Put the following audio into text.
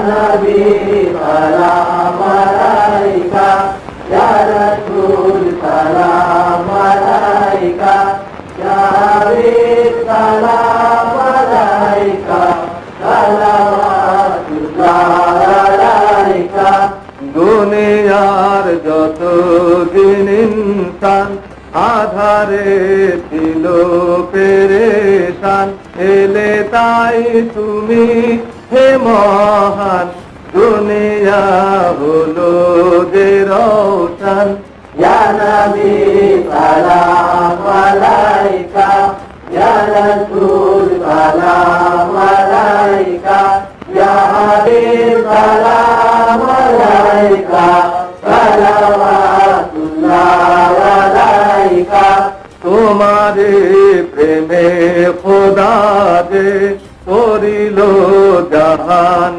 নবী সালাম আলাইকা, ইয়া রাসূল সালাম আলাইকা, ইয়া হাবিব সালাম আলাইকা, সালাওয়াতুল্লাহ আলাইকা। দুনিয়ার যত দিন ইনসান আধারে ছিল পেরেশান, এলে তাই তুমি হে মহান, দুনিয়া হলো যে রওশন। ইয়া নবী সালাম আলাইকা, ইয়া রাসূল সালাম আলাইকা, ইয়া হাবিব সালাম আলাইকা, সালাওয়াতুল্লাহ আলাইকা। তোমারে প্রেমে খোদা যে করিল জাহান